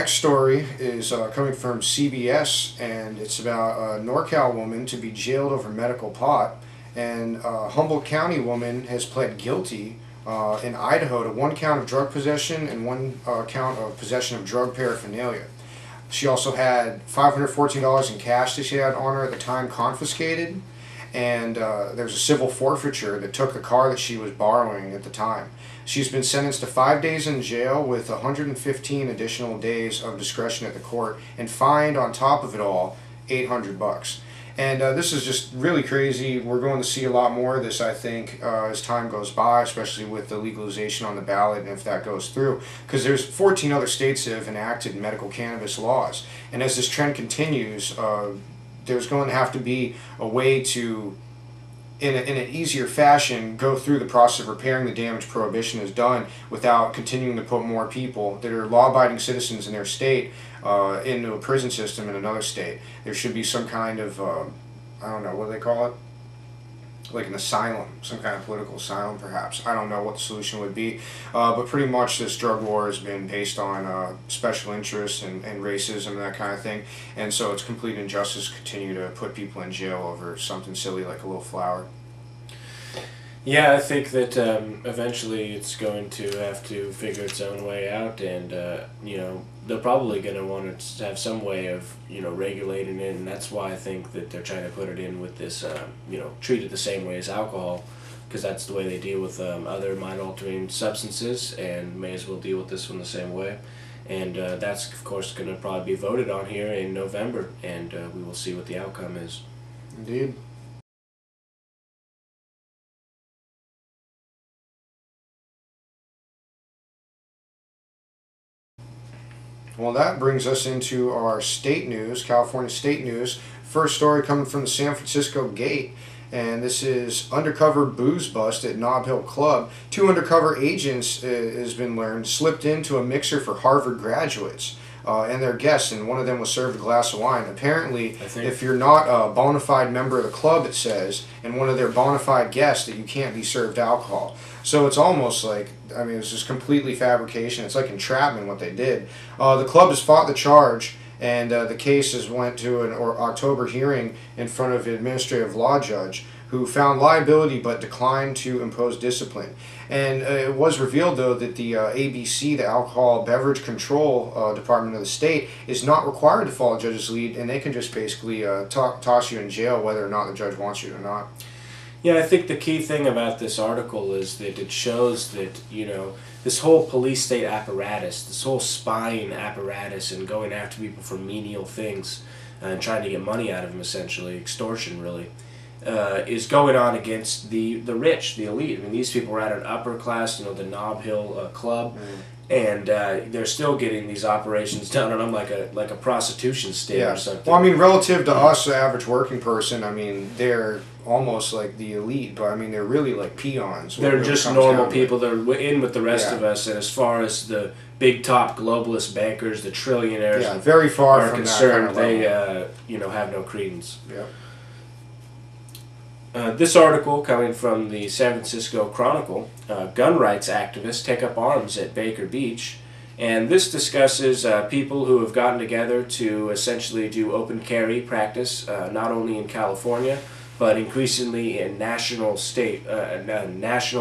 Next story is coming from CBS, and it's about a NorCal woman to be jailed over medical pot, and a Humboldt County woman has pled guilty in Idaho to 1 count of drug possession and 1 count of possession of drug paraphernalia. She also had $514 in cash that she had on her at the time confiscated, and there's a civil forfeiture that took the car that she was borrowing at the time. She's been sentenced to 5 days in jail with 115 additional days of discretion at the court, and fined on top of it all $800. And this is just really crazy. We're going to see a lot more of this, I think, as time goes by, especially with the legalization on the ballot and if that goes through. Because there's 14 other states that have enacted medical cannabis laws. And as this trend continues, there's going to have to be a way to, in an easier fashion, go through the process of repairing the damage prohibition has done without continuing to put more people that are law-abiding citizens in their state into a prison system in another state. There should be some kind of, I don't know, what do they call it? Like an asylum, some kind of political asylum perhaps. I don't know what the solution would be, but pretty much this drug war has been based on special interests and racism and that kind of thing, and so it's complete injustice to continue to put people in jail over something silly like a little flower. Yeah, I think that eventually it's going to have to figure its own way out, and you know, they're probably going to want to have some way of, you know, regulating it, and that's why I think that they're trying to put it in with this, you know, treat it the same way as alcohol, because that's the way they deal with other mind-altering substances, and may as well deal with this one the same way. And that's, of course, going to probably be voted on here in November, and we will see what the outcome is. Indeed. Well, that brings us into our state news, California state news. First story coming from the San Francisco Gate, and this is undercover booze bust at Nob Hill Club. 2 undercover agents, has been learned, slipped into a mixer for Harvard graduates and their guests, and one of them was served a glass of wine. Apparently, if you're not a bona fide member of the club, it says, and one of their bona fide guests, that you can't be served alcohol. So it's almost like, I mean, it's just completely fabrication. It's like entrapment what they did. The club has fought the charge, and the case has went to an October hearing in front of an administrative law judge who found liability but declined to impose discipline. And it was revealed, though, that the ABC, the Alcohol Beverage Control Department of the state, is not required to follow the judge's lead, and they can just basically toss you in jail whether or not the judge wants you or not. Yeah, I think the key thing about this article is that it shows that, you know, this whole police state apparatus, this whole spying apparatus and going after people for menial things and trying to get money out of them, essentially, extortion really, is going on against the rich, the elite. I mean, these people are at an upper class, you know, the Nob Hill Club, and they're still getting these operations done on them like a prostitution sting or something. Well, I mean, relative to us, the average working person, I mean, they're almost like the elite, but I mean, they're really like peons. They're just normal people. They're in with the rest of us, and as far as the big top globalist bankers, the trillionaires, very far are from concerned, that kind of they you know, have no credence. Yep. This article coming from the San Francisco Chronicle, gun rights activists take up arms at Baker Beach, and this discusses people who have gotten together to essentially do open carry practice, not only in California, but increasingly in national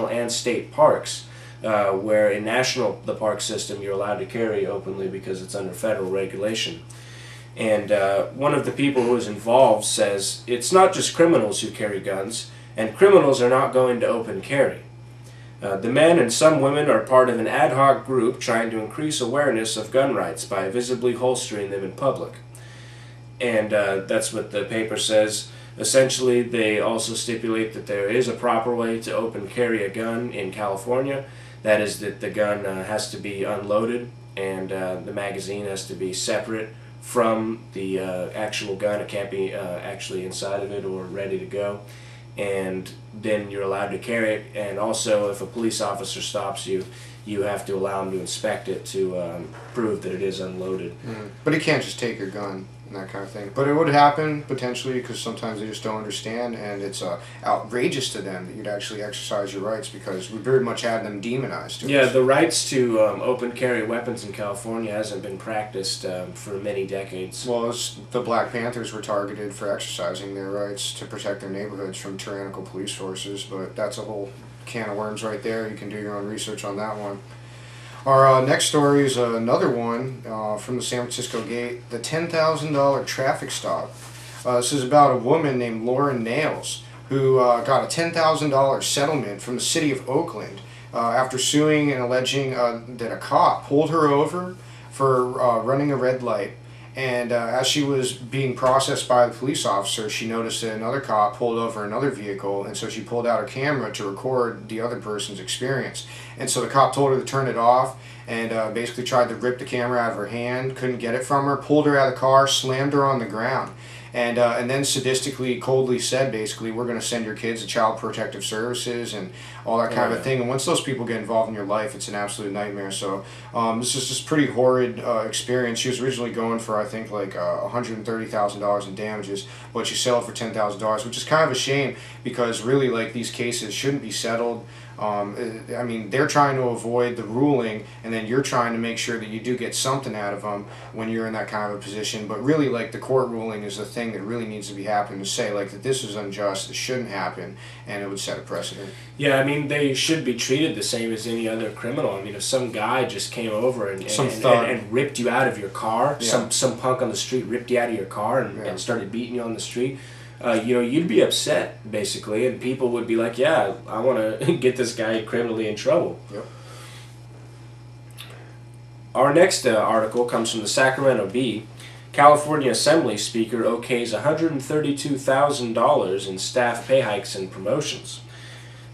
and state parks, where in the park system you're allowed to carry openly because it's under federal regulation. And one of the people who is involved says, it's not just criminals who carry guns, and criminals are not going to open carry. The men and some women are part of an ad hoc group trying to increase awareness of gun rights by visibly holstering them in public. And that's what the paper says. Essentially, they also stipulate that there is a proper way to open carry a gun in California. That is that the gun has to be unloaded, and the magazine has to be separate from the actual gun. It can't be actually inside of it or ready to go. And then you're allowed to carry it. And also, if a police officer stops you, you have to allow him to inspect it to prove that it is unloaded. But he can't just take your gun and that kind of thing. But it would happen potentially because sometimes they just don't understand, and it's outrageous to them that you'd actually exercise your rights, because we very much had them demonized. Yeah, the rights to open carry weapons in California hasn't been practiced for many decades. Well, the Black Panthers were targeted for exercising their rights to protect their neighborhoods from tyrannical police forces, but that's a whole can of worms right there. You can do your own research on that one. Our next story is another one from the San Francisco Gate, the $10,000 traffic stop. This is about a woman named Lauren Nails who got a $10,000 settlement from the city of Oakland after suing and alleging that a cop pulled her over for running a red light. And as she was being processed by the police officer, she noticed that another cop pulled over another vehicle, and so she pulled out her camera to record the other person's experience. And so the cop told her to turn it off, and basically tried to rip the camera out of her hand, couldn't get it from her, pulled her out of the car, slammed her on the ground. And then sadistically, coldly said, basically, we're going to send your kids to Child Protective Services and all that kind of thing. And once those people get involved in your life, it's an absolute nightmare. So this is just pretty horrid experience. She was originally going for, I think, like $130,000 in damages, but she settled for $10,000, which is kind of a shame, because really, like, these cases shouldn't be settled. I mean, they're trying to avoid the ruling, and then you're trying to make sure that you do get something out of them when you're in that kind of a position. But really, like, the court ruling is the thing that really needs to be happening, to say, like, that this is unjust, this shouldn't happen, and it would set a precedent. Yeah, I mean, they should be treated the same as any other criminal. I mean, if some guy just came over and ripped you out of your car, some punk on the street ripped you out of your car and started beating you on the street, you'd be upset, basically, and people would be like, yeah, I want to get this guy criminally in trouble. Yep. Our next article comes from the Sacramento Bee. California Assembly Speaker okays $132,000 in staff pay hikes and promotions.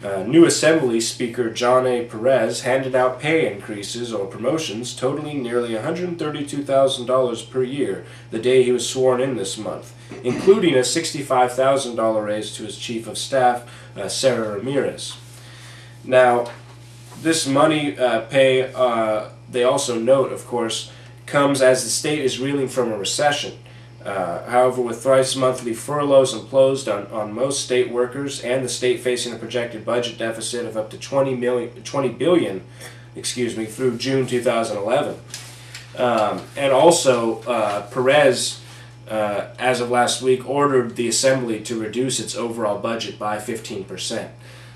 New Assembly Speaker John A. Perez handed out pay increases or promotions totaling nearly $132,000 per year the day he was sworn in this month, including a $65,000 raise to his Chief of Staff, Sarah Ramirez. Now, this money pay, they also note, of course, comes as the state is reeling from a recession. However, with thrice monthly furloughs imposed on most state workers, and the state facing a projected budget deficit of up to $20 billion through June 2011. And also, Perez, as of last week, ordered the Assembly to reduce its overall budget by 15%.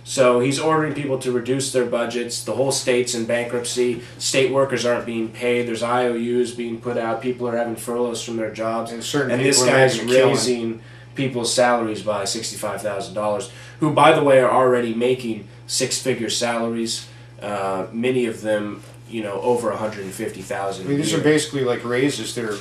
So he's ordering people to reduce their budgets. The whole state's in bankruptcy. State workers aren't being paid. There's IOUs being put out. People are having furloughs from their jobs. And this guy's raising people's salaries by $65,000, who, by the way, are already making six-figure salaries. Many of them, over $150,000. I mean, these are basically like raises that are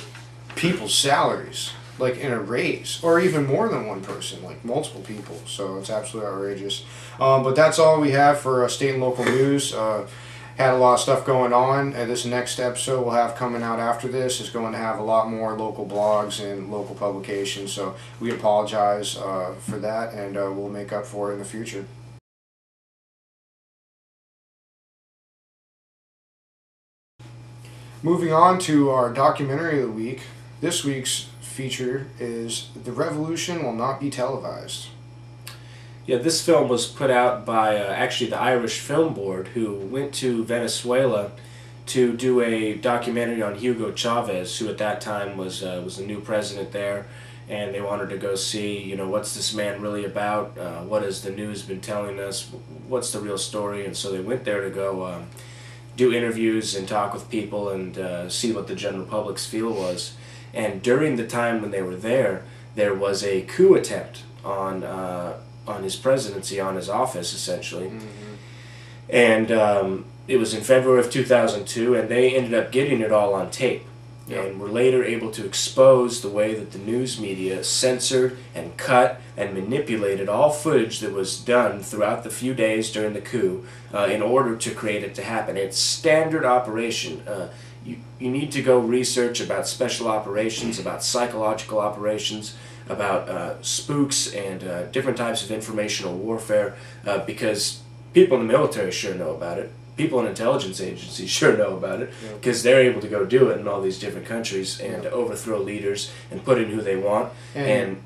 people's salaries, like in a raise, or even more than one person, like multiple people. So it's absolutely outrageous. But that's all we have for state and local news. Had a lot of stuff going on, and this next episode we'll have coming out after this is going to have a lot more local blogs and local publications. So we apologize for that, and we'll make up for it in the future. Moving on to our documentary of the week. This week's feature is The Revolution Will Not Be Televised. Yeah, this film was put out by actually the Irish Film Board, who went to Venezuela to do a documentary on Hugo Chavez, who at that time was the new president there, and they wanted to go see, what's this man really about? What has the news been telling us? What's the real story? And so they went there to go do interviews and talk with people and see what the general public's feel was. And during the time when they were there was a coup attempt on his presidency, on his office, essentially. Mm-hmm. And it was in February of 2002, and they ended up getting it all on tape. Yep. And were later able to expose the way that the news media censored and cut and manipulated all footage that was done throughout the few days during the coup in order to create it to happen. It's standard operation. You need to go research about special operations, about psychological operations, about spooks and different types of informational warfare, because people in the military sure know about it. people in intelligence agencies sure know about it, because they're able to go do it in all these different countries and overthrow leaders and put in who they want. And